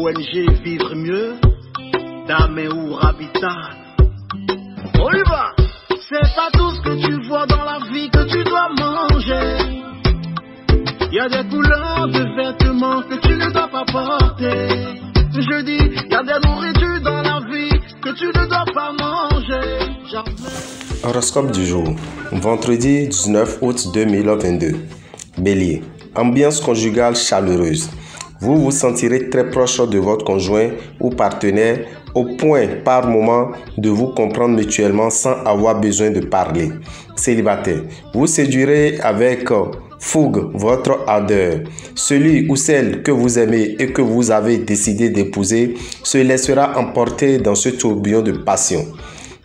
ONG Vivre Mieux, d'Améour Habitat. On y va! C'est pas tout ce que tu vois dans la vie que tu dois manger. Il y a des couleurs de vêtements que tu ne dois pas porter. Je dis, il y a des nourritures dans la vie que tu ne dois pas manger. Horoscope du jour, vendredi 19 août 2022. Bélier, ambiance conjugale chaleureuse. Vous vous sentirez très proche de votre conjoint ou partenaire au point par moment de vous comprendre mutuellement sans avoir besoin de parler. Célibataire, vous séduirez avec fougue votre ardeur. Celui ou celle que vous aimez et que vous avez décidé d'épouser se laissera emporter dans ce tourbillon de passion.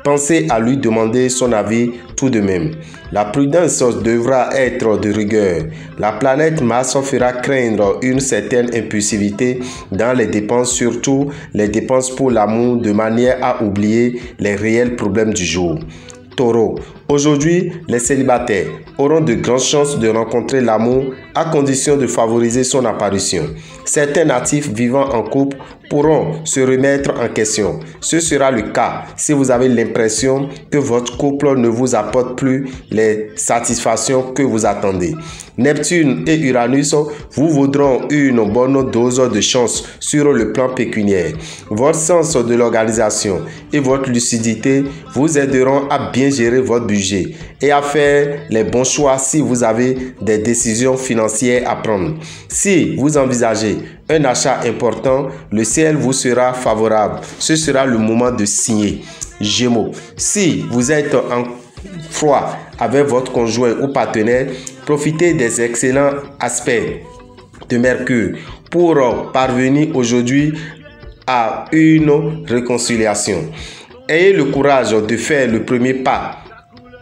Pensez à lui demander son avis tout de même. La prudence devra être de rigueur. La planète Mars fera craindre une certaine impulsivité dans les dépenses, surtout les dépenses pour l'amour, de manière à oublier les réels problèmes du jour. Taureau, aujourd'hui, les célibataires auront de grandes chances de rencontrer l'amour à condition de favoriser son apparition. Certains natifs vivant en couple pourront se remettre en question. Ce sera le cas si vous avez l'impression que votre couple ne vous apporte plus les satisfactions que vous attendez. Neptune et Uranus vous vaudront une bonne dose de chance sur le plan pécuniaire. Votre sens de l'organisation et votre lucidité vous aideront à bien gérer votre budget et à faire les bons choix si vous avez des décisions financières à prendre. Si vous envisagez un achat important, le ciel vous sera favorable. Ce sera le moment de signer. Gémeaux, si vous êtes en froid avec votre conjoint ou partenaire, profitez des excellents aspects de Mercure pour parvenir aujourd'hui à une réconciliation. Ayez le courage de faire le premier pas,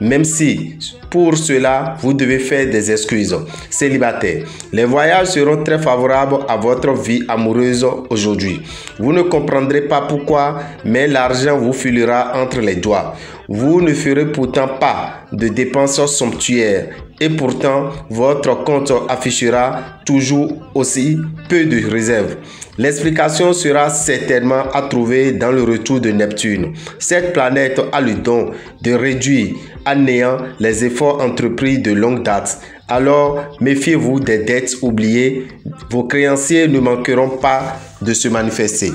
même si pour cela, vous devez faire des excuses. Célibataire, les voyages seront très favorables à votre vie amoureuse aujourd'hui. Vous ne comprendrez pas pourquoi, mais l'argent vous filera entre les doigts. Vous ne ferez pourtant pas de dépenses somptuaires et pourtant votre compte affichera toujours aussi peu de réserves. L'explication sera certainement à trouver dans le retour de Neptune. Cette planète a le don de réduire à néant les efforts entrepris de longue date. Alors, méfiez-vous des dettes oubliées. Vos créanciers ne manqueront pas de se manifester.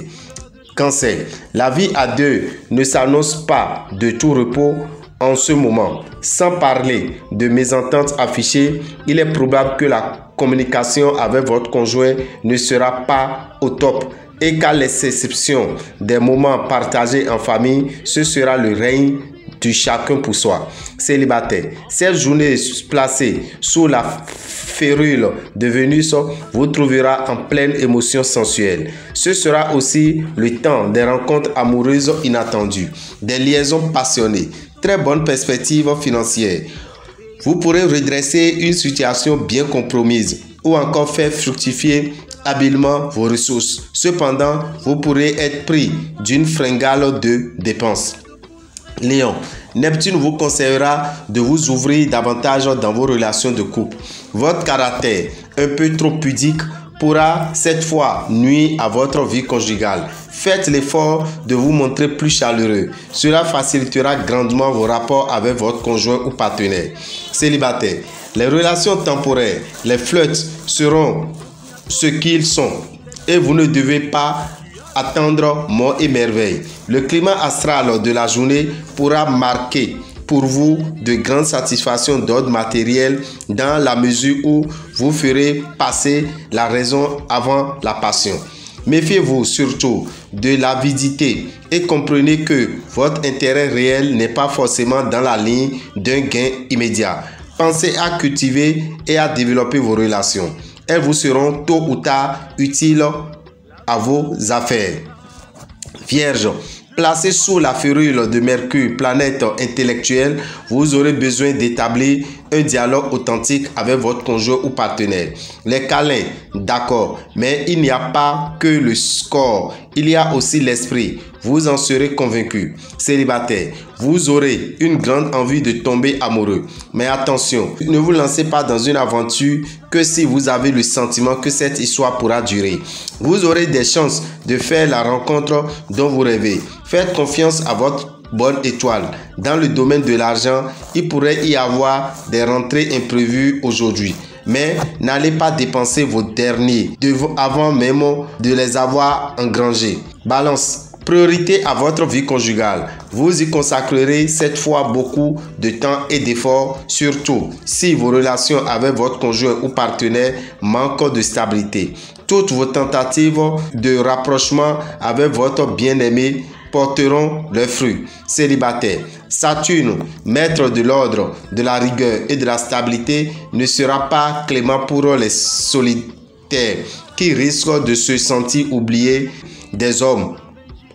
Cancer, la vie à deux ne s'annonce pas de tout repos en ce moment. Sans parler de mésententes affichées, il est probable que la communication avec votre conjoint ne sera pas au top et qu'à l'exception des moments partagés en famille, ce sera le règne de chacun pour soi. Célibataire, cette journée placée sous la férule de Vénus vous trouvera en pleine émotion sensuelle. Ce sera aussi le temps des rencontres amoureuses inattendues, des liaisons passionnées. Très bonne perspective financière. Vous pourrez redresser une situation bien compromise ou encore faire fructifier habilement vos ressources. Cependant, vous pourrez être pris d'une fringale de dépenses. Lion, Neptune vous conseillera de vous ouvrir davantage dans vos relations de couple. Votre caractère, un peu trop pudique, pourra cette fois nuire à votre vie conjugale. Faites l'effort de vous montrer plus chaleureux. Cela facilitera grandement vos rapports avec votre conjoint ou partenaire. Célibataire, les relations temporaires, les flirts seront ce qu'ils sont et vous ne devez pas attendre mort et merveille. Le climat astral de la journée pourra marquer pour vous de grandes satisfactions d'ordre matériel dans la mesure où vous ferez passer la raison avant la passion. Méfiez-vous surtout de l'avidité et comprenez que votre intérêt réel n'est pas forcément dans la ligne d'un gain immédiat. Pensez à cultiver et à développer vos relations. Elles vous seront tôt ou tard utiles à vos affaires. Vierge, placé sous la férule de Mercure, planète intellectuelle, vous aurez besoin d'établir un dialogue authentique avec votre conjoint ou partenaire. Les câlins, d'accord, mais il n'y a pas que le corps, il y a aussi l'esprit. Vous en serez convaincu. Célibataire, vous aurez une grande envie de tomber amoureux. Mais attention, ne vous lancez pas dans une aventure que si vous avez le sentiment que cette histoire pourra durer. Vous aurez des chances de faire la rencontre dont vous rêvez. Faites confiance à votre bonne étoile. Dans le domaine de l'argent, il pourrait y avoir des rentrées imprévues aujourd'hui. Mais n'allez pas dépenser vos derniers avant même de les avoir engrangés. Balance. Priorité à votre vie conjugale. Vous y consacrerez cette fois beaucoup de temps et d'efforts, surtout si vos relations avec votre conjoint ou partenaire manquent de stabilité. Toutes vos tentatives de rapprochement avec votre bien-aimé porteront leurs fruits. Célibataire, Saturne, maître de l'ordre, de la rigueur et de la stabilité, ne sera pas clément pour les solitaires qui risquent de se sentir oubliés des hommes.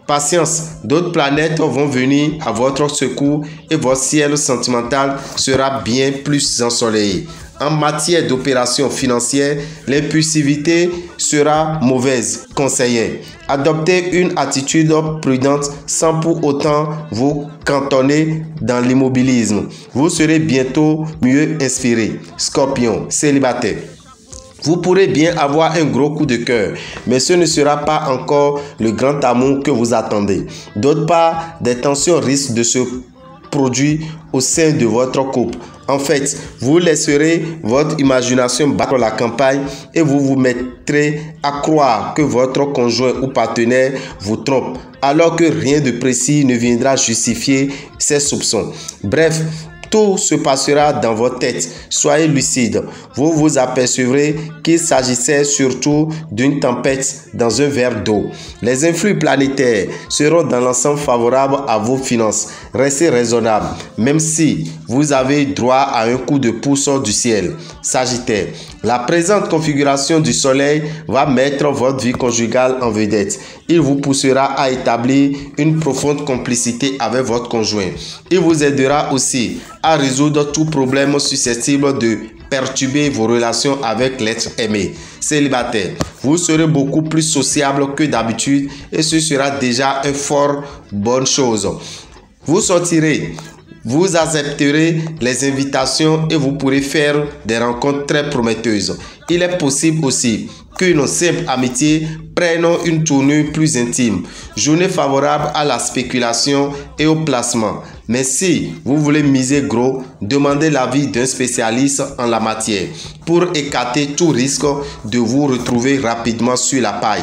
Patience, d'autres planètes vont venir à votre secours et votre ciel sentimental sera bien plus ensoleillé. En matière d'opérations financières, l'impulsivité sera mauvaise. Conseiller, adoptez une attitude prudente sans pour autant vous cantonner dans l'immobilisme. Vous serez bientôt mieux inspiré. Scorpion, célibataire. Vous pourrez bien avoir un gros coup de cœur, mais ce ne sera pas encore le grand amour que vous attendez. D'autre part, des tensions risquent de se produire au sein de votre couple. En fait, vous laisserez votre imagination battre la campagne et vous vous mettrez à croire que votre conjoint ou partenaire vous trompe, alors que rien de précis ne viendra justifier ces soupçons. Bref, tout se passera dans votre tête. Soyez lucide. Vous vous apercevrez qu'il s'agissait surtout d'une tempête dans un verre d'eau. Les influx planétaires seront dans l'ensemble favorables à vos finances. Restez raisonnable, même si vous avez droit à un coup de pouce du ciel. Sagittaire, la présente configuration du soleil va mettre votre vie conjugale en vedette. Il vous poussera à établir une profonde complicité avec votre conjoint. Il vous aidera aussi à résoudre tout problème susceptible de perturber vos relations avec l'être aimé. Célibataire, vous serez beaucoup plus sociable que d'habitude et ce sera déjà une fort bonne chose. Vous sortirez, vous accepterez les invitations et vous pourrez faire des rencontres très prometteuses. Il est possible aussi qu'une simple amitié prenne une tournure plus intime. Journée favorable à la spéculation et au placement. Mais si vous voulez miser gros, demandez l'avis d'un spécialiste en la matière pour écarter tout risque de vous retrouver rapidement sur la paille.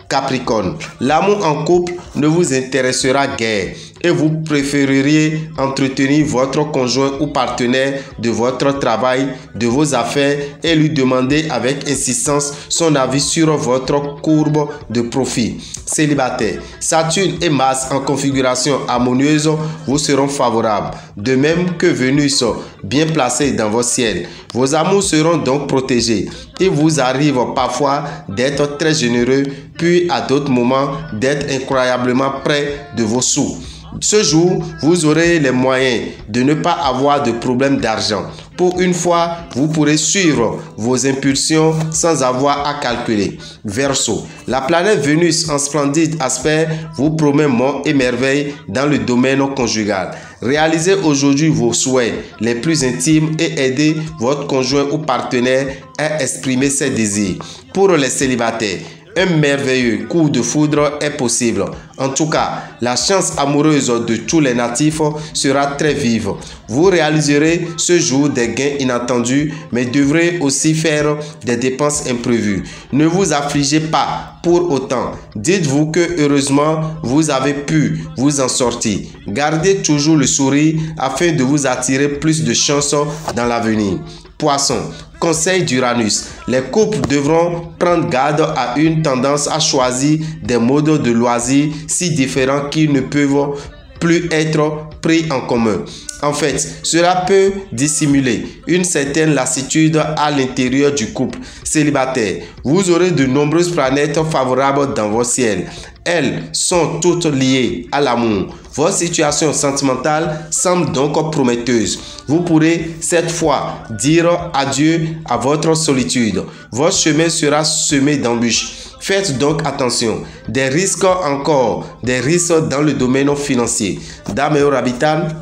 Capricorne, l'amour en couple ne vous intéressera guère et vous préféreriez entretenir votre conjoint ou partenaire de votre travail, de vos affaires et lui demander avec insistance son avis sur votre courbe de profit. Célibataire, Saturne et Mars en configuration harmonieuse vous seront favorables, de même que Vénus bien placée dans votre ciel. Vos amours seront donc protégés. Il vous arrive parfois d'être très généreux, puis à d'autres moments d'être incroyablement près de vos sous. Ce jour, vous aurez les moyens de ne pas avoir de problème d'argent. Pour une fois, vous pourrez suivre vos impulsions sans avoir à calculer. Verseau, la planète Vénus en splendide aspect vous promet monts et merveilles dans le domaine conjugal. Réalisez aujourd'hui vos souhaits les plus intimes et aidez votre conjoint ou partenaire à exprimer ses désirs. Pour les célibataires, un merveilleux coup de foudre est possible. En tout cas, la chance amoureuse de tous les natifs sera très vive. Vous réaliserez ce jour des gains inattendus, mais devrez aussi faire des dépenses imprévues. Ne vous affligez pas pour autant. Dites-vous que heureusement, vous avez pu vous en sortir. Gardez toujours le sourire afin de vous attirer plus de chance dans l'avenir. Poisson, conseil d'Uranus. Les couples devront prendre garde à une tendance à choisir des modes de loisirs si différents qu'ils ne peuvent plus être pris en commun. En fait, cela peut dissimuler une certaine lassitude à l'intérieur du couple célibataire. Vous aurez de nombreuses planètes favorables dans vos ciels. Elles sont toutes liées à l'amour. Votre situation sentimentale semble donc prometteuse. Vous pourrez cette fois dire adieu à votre solitude. Votre chemin sera semé d'embûches. Faites donc attention. Des risques encore, des risques dans le domaine financier. Dame et Orbital,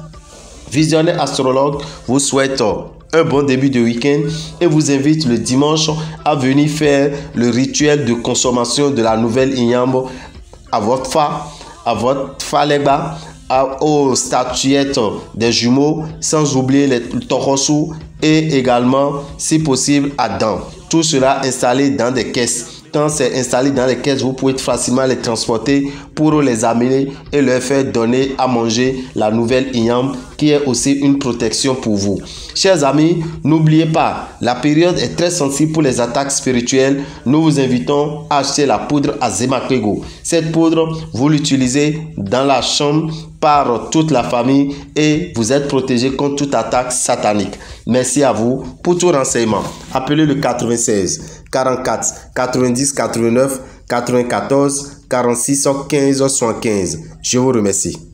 visionnaire astrologue, vous souhaite un bon début de week-end et vous invite le dimanche à venir faire le rituel de consommation de la nouvelle Inyambo à votre Faleba, aux statuettes des jumeaux, sans oublier les Torosu et également, si possible, Adam. Tout cela installé dans des caisses. Quand c'est installé dans les caisses, vous pouvez facilement les transporter pour les amener et leur faire donner à manger la nouvelle Inyam, qui est aussi une protection pour vous. Chers amis, n'oubliez pas, la période est très sensible pour les attaques spirituelles. Nous vous invitons à acheter la poudre Azemakwego. Cette poudre, vous l'utilisez dans la chambre par toute la famille et vous êtes protégé contre toute attaque satanique. Merci à vous. Pour tout renseignement, appelez le 96 44 90 89 94 46 15 75. Je vous remercie.